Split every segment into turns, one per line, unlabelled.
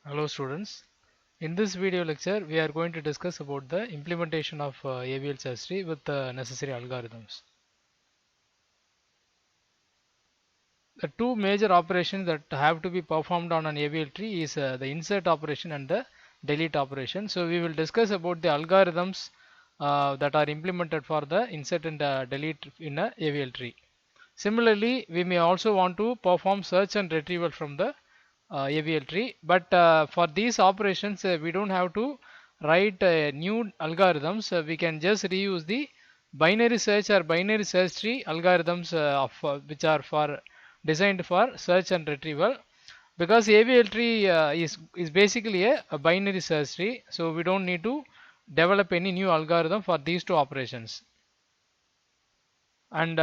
Hello students. In this video lecture we are going to discuss about the implementation of AVL search tree with the necessary algorithms. The two major operations that have to be performed on an AVL tree is the insert operation and the delete operation. So we will discuss about the algorithms that are implemented for the insert and delete in a AVL tree. Similarly, we may also want to perform search and retrieval from the AVL tree, but for these operations we don't have to write new algorithms. We can just reuse the binary search or binary search tree algorithms which are for designed for search and retrieval, because AVL tree is basically a binary search tree, so we don't need to develop any new algorithm for these two operations. And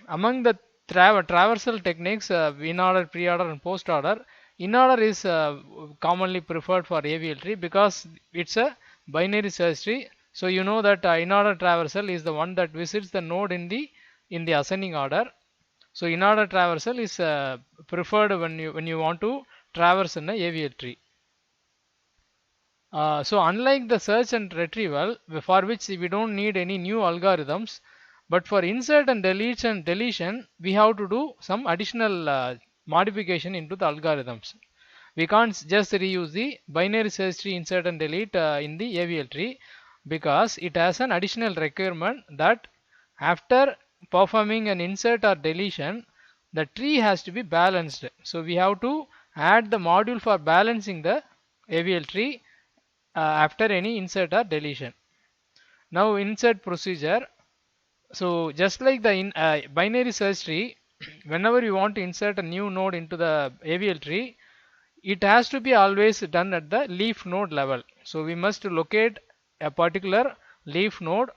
among the traversal techniques, in order, pre-order and post-order, in order is commonly preferred for AVL tree because it's a binary search tree. So you know that in order traversal is the one that visits the node in the ascending order. So in order traversal is preferred when you want to traverse in a AVL tree. So unlike the search and retrieval, for which we don't need any new algorithms, but for insert and deletion, we have to do some additional modification into the algorithms. We can't just reuse the binary search tree insert and delete in the AVL tree, because it has an additional requirement that after performing an insert or deletion, the tree has to be balanced. So we have to add the module for balancing the AVL tree after any insert or deletion. Now insert procedure. So just like the binary search tree, whenever you want to insert a new node into the AVL tree, it has to be always done at the leaf node level. So we must locate a particular leaf node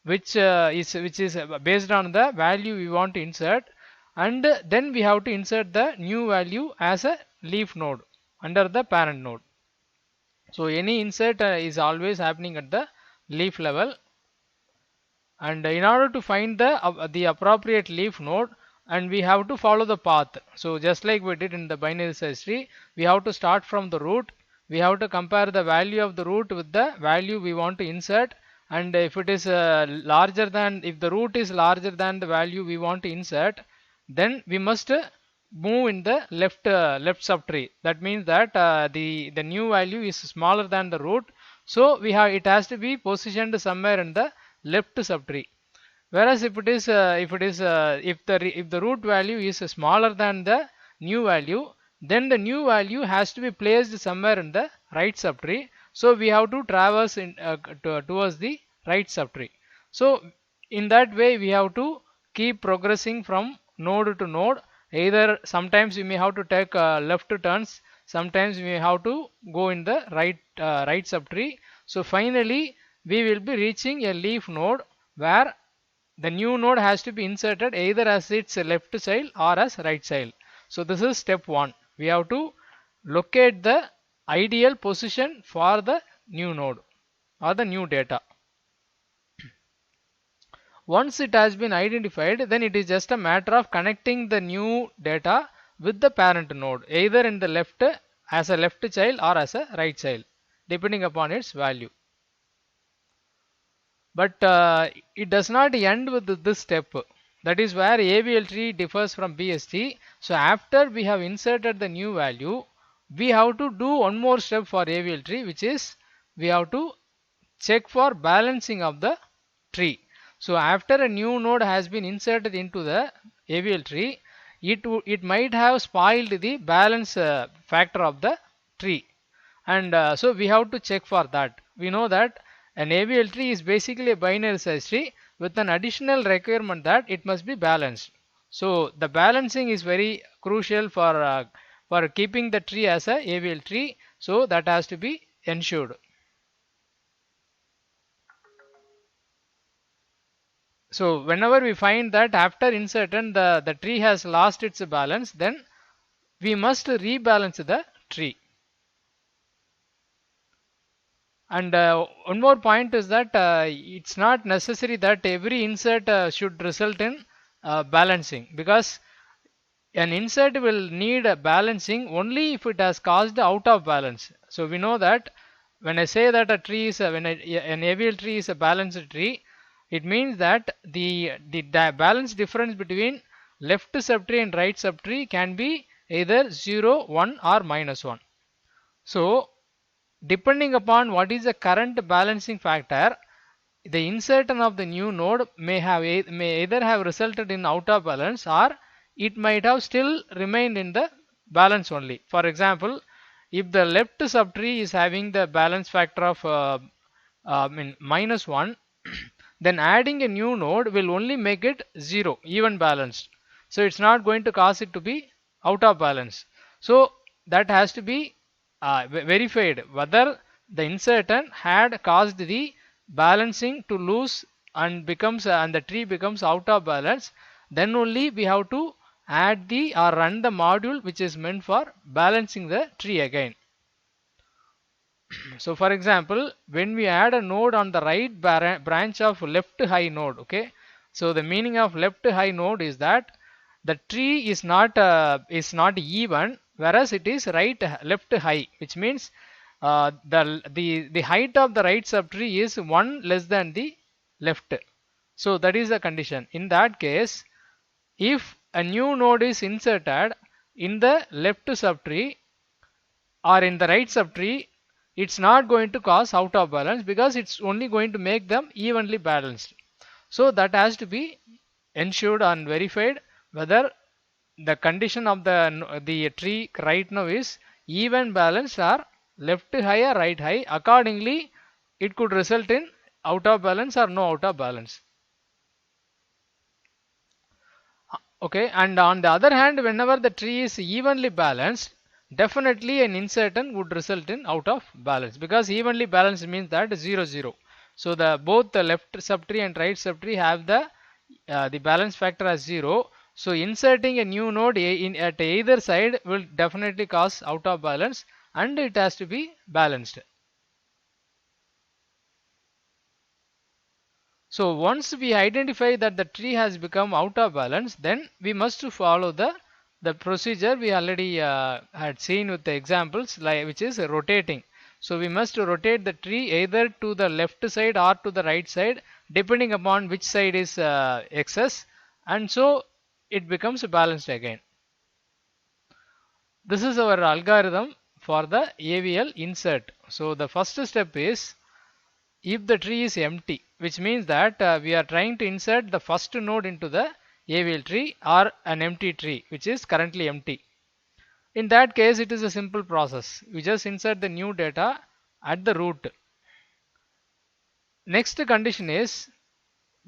which is based on the value we want to insert, and then we have to insert the new value as a leaf node under the parent node. So any insert is always happening at the leaf level, and in order to find the appropriate leaf node, and we have to follow the path. So just like we did in the binary search tree, we have to start from the root. We have to compare the value of the root with the value we want to insert, and if it is if the root is larger than the value we want to insert, then we must move in the left subtree. That means that the new value is smaller than the root, so it has to be positioned somewhere in the left subtree. Whereas if the root value is smaller than the new value, then the new value has to be placed somewhere in the right subtree. So we have to traverse towards the right subtree. So in that way we have to keep progressing from node to node. Either sometimes we may have to take left turns, sometimes we may have to go in the right subtree. So finally we will be reaching a leaf node where the new node has to be inserted either as its left child or as right child. So this is step 1. We have to locate the ideal position for the new node or the new data. Once it has been identified, then it is just a matter of connecting the new data with the parent node, either in the left as a left child or as a right child, depending upon its value. But it does not end with this step. That is where AVL tree differs from BST. So after we have inserted the new value, we have to do one more step for AVL tree, which is we have to check for balancing of the tree. So after a new node has been inserted into the AVL tree, it might have spoiled the balance factor of the tree, and so we have to check for that. We know that an AVL tree is basically a binary search tree with an additional requirement that it must be balanced. So the balancing is very crucial for keeping the tree as a AVL tree. So that has to be ensured. So whenever we find that after insertion the tree has lost its balance, then we must rebalance the tree. And one more point is that it's not necessary that every insert should result in balancing, because an insert will need a balancing only if it has caused out of balance. So we know that when I say that a tree is an AVL tree is a balanced tree, it means that the balance difference between left subtree and right subtree can be either 0, 1 or -1. So depending upon what is the current balancing factor, the insertion of the new node may either have resulted in out of balance, or it might have still remained in the balance only. For example, if the left subtree is having the balance factor of -1, then adding a new node will only make it 0, even balanced. So it's not going to cause it to be out of balance. So that has to be verified whether the insertion had caused the balancing to lose and the tree becomes out of balance. Then only we have to add or run the module which is meant for balancing the tree again. So for example, when we add a node on the right branch of left high node, okay, so the meaning of left high node is that the tree is not even, whereas it is left high, which means the height of the right subtree is 1 less than the left. So that is the condition. In that case, if a new node is inserted in the left subtree or in the right subtree, it's not going to cause out of balance because it's only going to make them evenly balanced. So that has to be ensured and verified whether the condition of the tree right now is even balanced or left high or right high. Accordingly, it could result in out of balance or no out of balance. Okay, and on the other hand, whenever the tree is evenly balanced, definitely an insertion would result in out of balance, because evenly balanced means that 0, 0. So both the left subtree and right subtree have the balance factor as 0. So inserting a new node at either side will definitely cause out of balance, and it has to be balanced. So once we identify that the tree has become out of balance, then we must follow the procedure we already had seen with the examples, which is rotating. So we must rotate the tree either to the left side or to the right side, depending upon which side is excess, and so it becomes balanced again. This is our algorithm for the AVL insert. So the first step is, if the tree is empty, which means that we are trying to insert the first node into the AVL tree or an empty tree which is currently empty. In that case, it is a simple process. We just insert the new data at the root. Next condition is,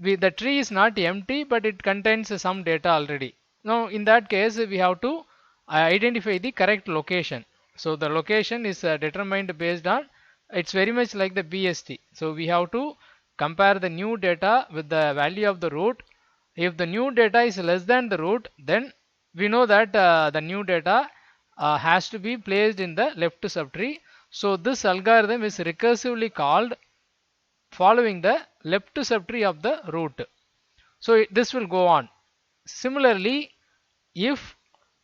the tree is not empty but it contains some data already. Now in that case, we have to identify the correct location. So the location is determined based on, it's very much like the BST. So we have to compare the new data with the value of the root. If the new data is less than the root, then we know that the new data has to be placed in the left subtree. So this algorithm is recursively called following the left subtree of the root. So this will go on. Similarly, if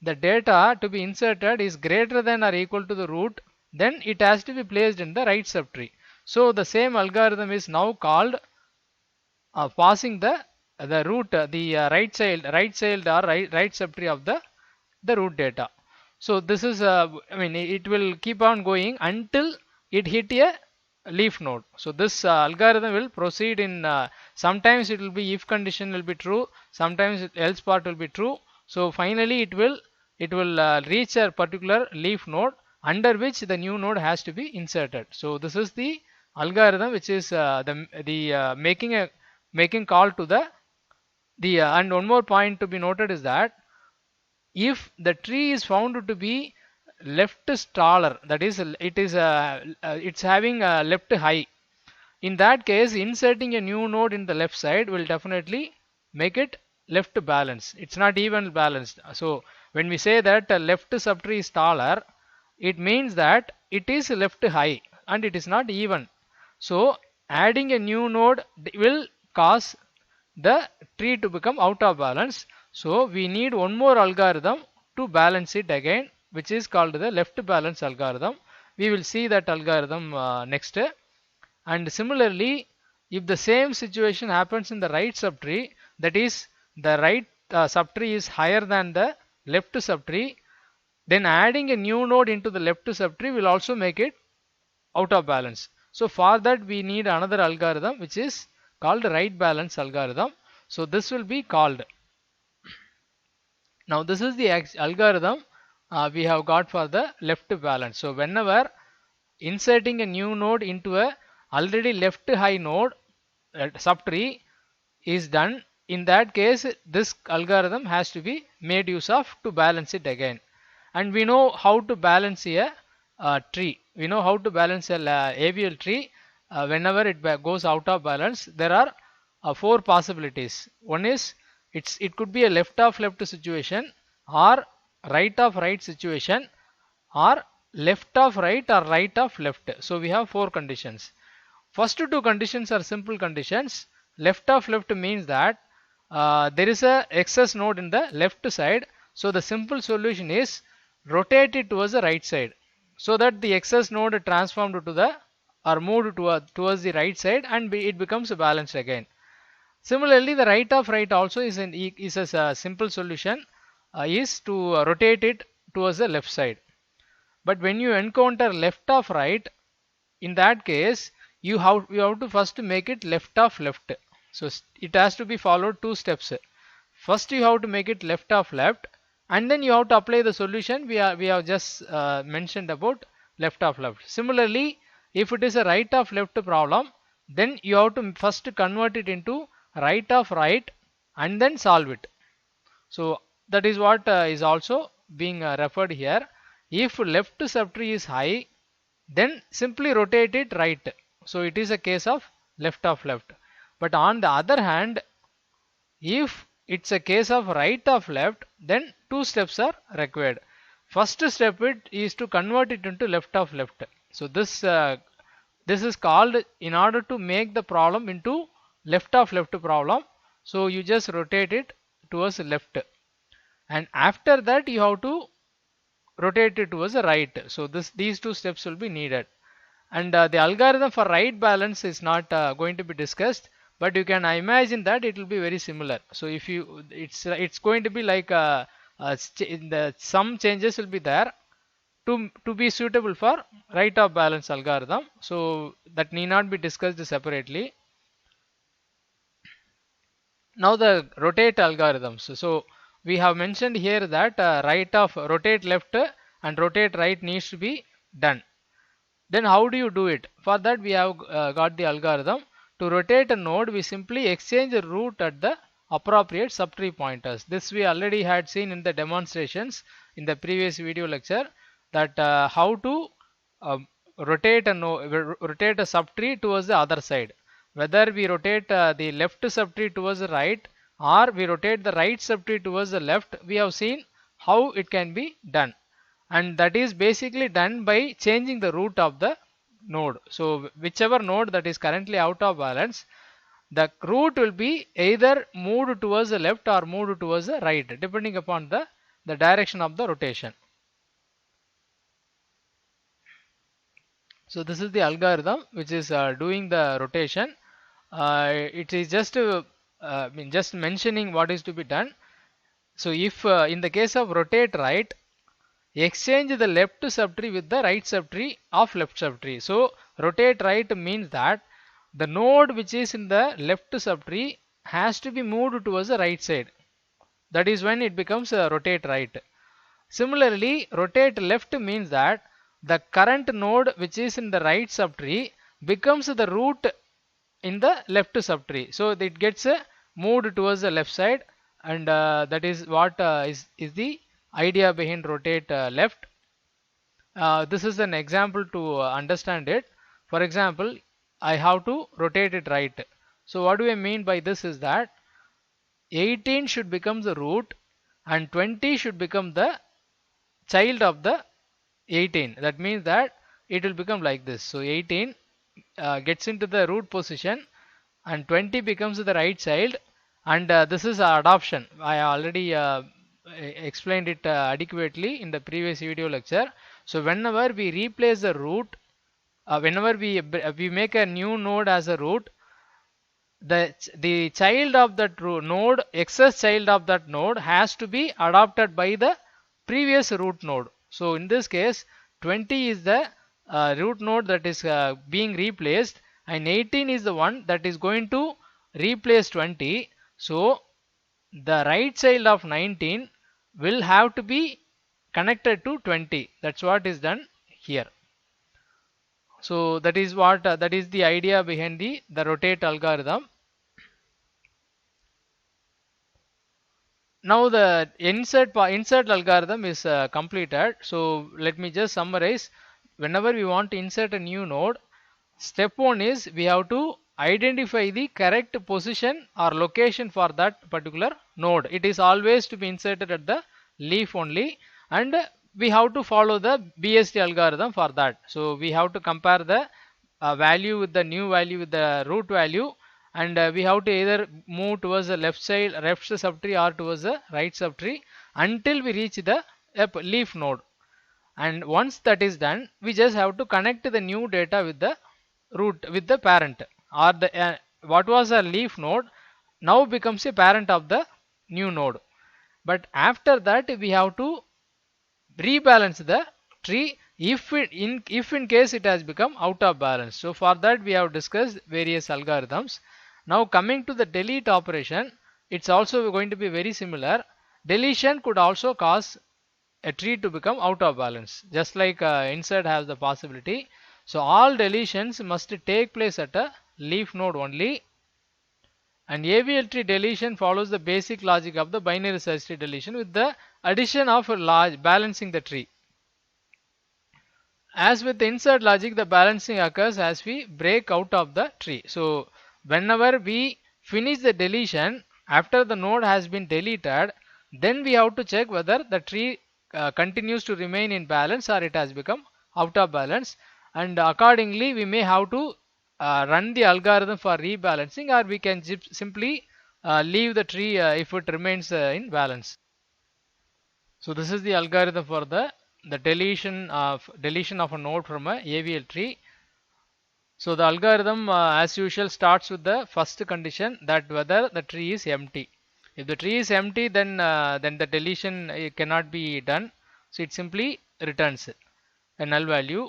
the data to be inserted is greater than or equal to the root, then it has to be placed in the right subtree. So the same algorithm is now called passing the root, the right child or right subtree of the root data. So this is it will keep on going until it hit a leaf node. So this algorithm will proceed in sometimes it will be if condition will be true, sometimes else part will be true. So finally it will reach a particular leaf node under which the new node has to be inserted. So this is the algorithm which is making call to the and one more point to be noted is that if the tree is found to be left staller, that is it's having a left high, in that case inserting a new node in the left side will definitely make it left balance. It's not even balanced. So when we say that left subtree is taller, it means that it is left high and it is not even. So adding a new node will cause the tree to become out of balance. So we need one more algorithm to balance it again, which is called the left balance algorithm. We will see that algorithm next. And similarly, if the same situation happens in the right subtree, that is the right subtree is higher than the left subtree, then adding a new node into the left subtree will also make it out of balance. So for that we need another algorithm which is called right balance algorithm. So this will be called. Now this is the algorithm we have got for the left balance. So whenever inserting a new node into a already left high node subtree is done, in that case this algorithm has to be made use of to balance it again. And we know how to balance a tree. We know how to balance a AVL tree. Whenever it goes out of balance, there are four possibilities. One is it could be a left of left situation, or right of right situation, or left of right or right of left. So we have four conditions. First two conditions are simple conditions. Left of left means that there is a excess node in the left side. So the simple solution is rotate it towards the right side, so that the excess node transformed to the or moved towards the right side, and it becomes balanced again. Similarly, the right of right also is a simple solution, is to rotate it towards the left side. But when you encounter left of right, in that case you have to first make it left of left. So it has to be followed two steps. First you have to make it left of left, and then you have to apply the solution we have just mentioned about left of left. Similarly, if it is a right of left problem, then you have to first convert it into right of right and then solve it. So that is what is also being referred here. If left subtree is high, then simply rotate it right. So it is a case of left of left. But on the other hand, if it's a case of right of left, then two steps are required. First step is to convert it into left of left. So this is called, in order to make the problem into left of left problem, so you just rotate it towards left, and after that you have to rotate it towards the right. So these two steps will be needed. And the algorithm for right balance is not going to be discussed, but you can imagine that it will be very similar. So if you it's going to be like some changes will be there to be suitable for right of balance algorithm. So that need not be discussed separately. Now the rotate algorithms. So we have mentioned here that rotate left and rotate right needs to be done. Then how do you do it? For that we have got the algorithm. To rotate a node, we simply exchange the root at the appropriate subtree pointers. This we already had seen in the demonstrations in the previous video lecture, that how to rotate a subtree towards the other side. Whether we rotate the left subtree towards the right, or we rotate the right subtree towards the left, we have seen how it can be done. And that is basically done by changing the root of the node. So whichever node that is currently out of balance, the root will be either moved towards the left or moved towards the right, depending upon the direction of the rotation. So this is the algorithm which is doing the rotation. It is just just mentioning what is to be done. So if in the case of rotate right, exchange the left subtree with the right subtree of left subtree. So rotate right means that the node which is in the left subtree has to be moved towards the right side. That is when it becomes rotate right. Similarly, rotate left means that the current node which is in the right subtree becomes the root in the left subtree. So it gets moved towards the left side, and that is what is the idea behind rotate left. This is an example to understand it. For example, I have to rotate it right. So what do I mean by this is that 18 should become the root and 20 should become the child of the 18. That means that it will become like this. So 18 gets into the root position and 20 becomes the right child, and this is adoption. I already explained it adequately in the previous video lecture. So whenever we replace the root, whenever we make a new node as a root, the child of that node, excess child of that node, has to be adopted by the previous root node. So in this case 20 is the root node that is being replaced, and 18 is the one that is going to replace 20. So the right child of 19 will have to be connected to 20. That's what is done here. So that is what that is the idea behind the rotate algorithm. Now the insert algorithm is completed. So let me just summarize. Whenever we want to insert a new node, step 1 is we have to identify the correct position or location for that particular node. It is always to be inserted at the leaf only, and we have to follow the BST algorithm for that. So we have to compare the value with the new value with the root value, and we have to either move towards the left subtree or towards the right subtree until we reach the leaf node. And once that is done, we just have to connect the new data with the root, with the parent, or the what was a leaf node now becomes a parent of the new node. But after that we have to rebalance the tree if in case it has become out of balance. So for that we have discussed various algorithms. Now coming to the delete operation, it's also going to be very similar. Deletion could also cause a tree to become out of balance, just like insert has the possibility. So all deletions must take place at a leaf node only, and AVL tree deletion follows the basic logic of the binary search tree deletion with the addition of a large balancing the tree. As with the insert logic, the balancing occurs as we break out of the tree. So whenever we finish the deletion after the node has been deleted, then we have to check whether the tree continues to remain in balance or it has become out of balance, and accordingly we may have to run the algorithm for rebalancing, or we can simply leave the tree if it remains in balance. So this is the algorithm for the deletion of a node from a AVL tree. So the algorithm as usual starts with the first condition, that whether the tree is empty. If the tree is empty, then the deletion cannot be done. So it simply returns a null value.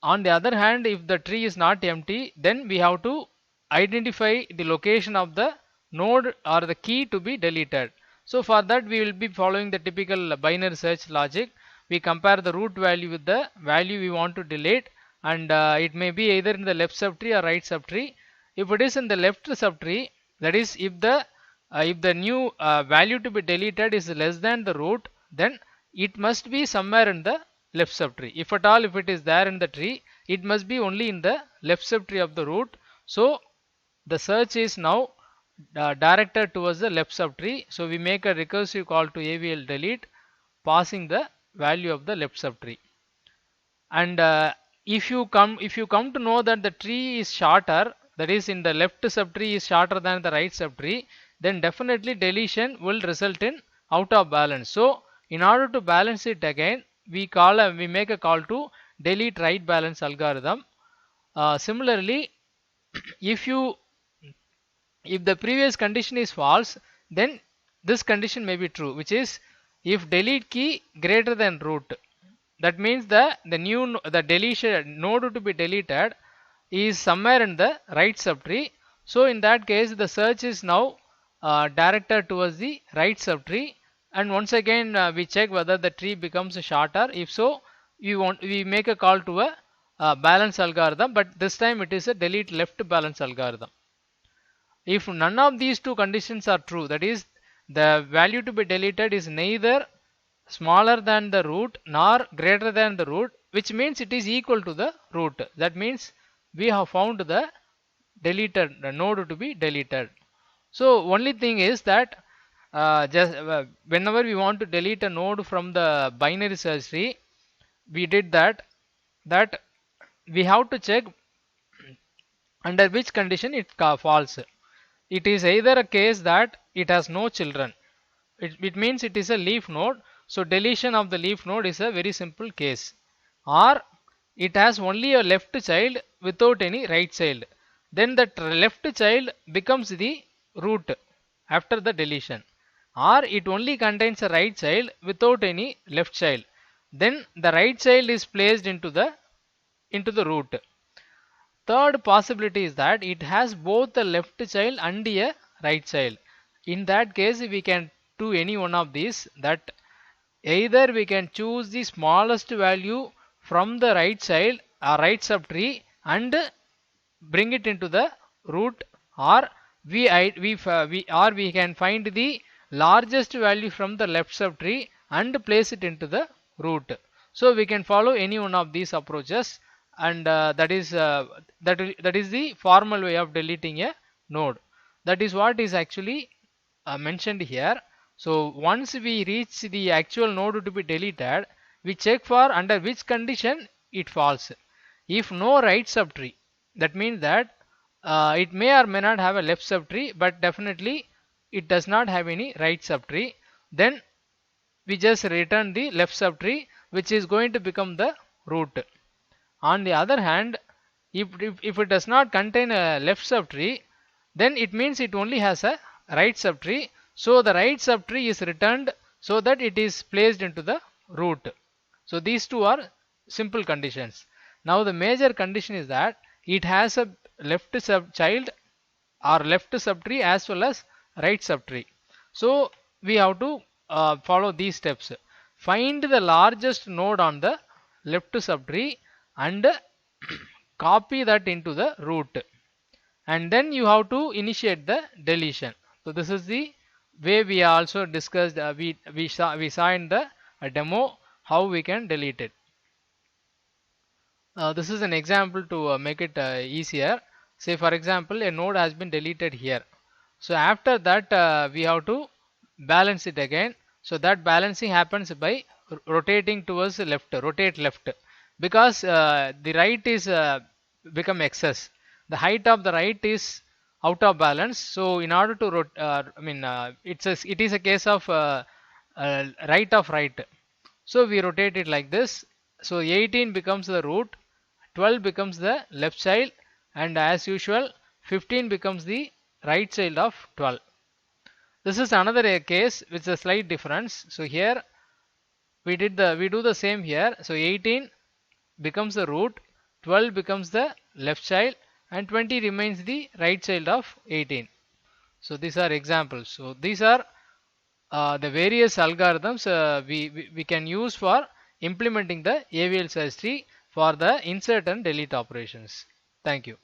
On the other hand, if the tree is not empty, then we have to identify the location of the node or the key to be deleted. So for that we will be following the typical binary search logic. We compare the root value with the value we want to delete, and it may be either in the left subtree or right subtree. If it is in the left subtree, that is if the new value to be deleted is less than the root, then it must be somewhere in the left subtree. If at all, if it is there in the tree, it must be only in the left subtree of the root. So the search is now directed towards the left subtree. So we make a recursive call to AVL delete, passing the value of the left subtree. And if you come to know that the tree is shorter, that is in the left subtree is shorter than the right subtree, then definitely deletion will result in out of balance. So in order to balance it again, we make a call to delete right balance algorithm. Similarly, if the previous condition is false, then this condition may be true, which is if delete key greater than root. That means the deletion node to be deleted is somewhere in the right subtree. So in that case, the search is now directed towards the right subtree, and once again we check whether the tree becomes shorter. If so, we make a call to a balance algorithm, but this time it is a delete left balance algorithm. If none of these two conditions are true, that is the value to be deleted is neither smaller than the root nor greater than the root, which means it is equal to the root, that means we have found the node to be deleted. So only thing is that whenever we want to delete a node from the binary search tree, we did that we have to check under which condition it falls. It is either a case that it has no children. it means it is a leaf node. So deletion of the leaf node is a very simple case. Or it has only a left child without any right child. Then that left child becomes the root after the deletion. Or it only contains a right child without any left child. Then the right child is placed into the root. Third possibility is that it has both a left child and a right child. In that case, we can do any one of these, that either we can choose the smallest value from the right child or right subtree and bring it into the root, or we can find the largest value from the left subtree and place it into the root. So we can follow any one of these approaches, and that is the formal way of deleting a node. That is what is actually mentioned here. So once we reach the actual node to be deleted, we check for under which condition it falls. If no right subtree, that means that it may or may not have a left subtree, but definitely it does not have any right subtree, then we just return the left subtree, which is going to become the root. On the other hand, if it does not contain a left subtree, then it means it only has a right subtree. So the right subtree is returned so that it is placed into the root. So these two are simple conditions. Now the major condition is that it has a left child or left subtree as well as right subtree. So we have to follow these steps. Find the largest node on the left subtree and copy that into the root, and then you have to initiate the deletion. So this is the way we also discussed, we saw in the demo how we can delete it. This is an example to make it easier. Say for example, a node has been deleted here. So after that we have to balance it again. So that balancing happens by rotating towards left, rotate left, because the right is become excess. The height of the right is out of balance. So in order to it is a case of right of right. So we rotate it like this. So 18 becomes the root, 12 becomes the left child, and as usual 15 becomes the right child of 12. This is another case with a slight difference. So here we do the same here. So 18 becomes the root, 12 becomes the left child, and 20 remains the right child of 18. So these are examples. So these are the various algorithms we can use for implementing the AVL search tree for the insert and delete operations. Thank you.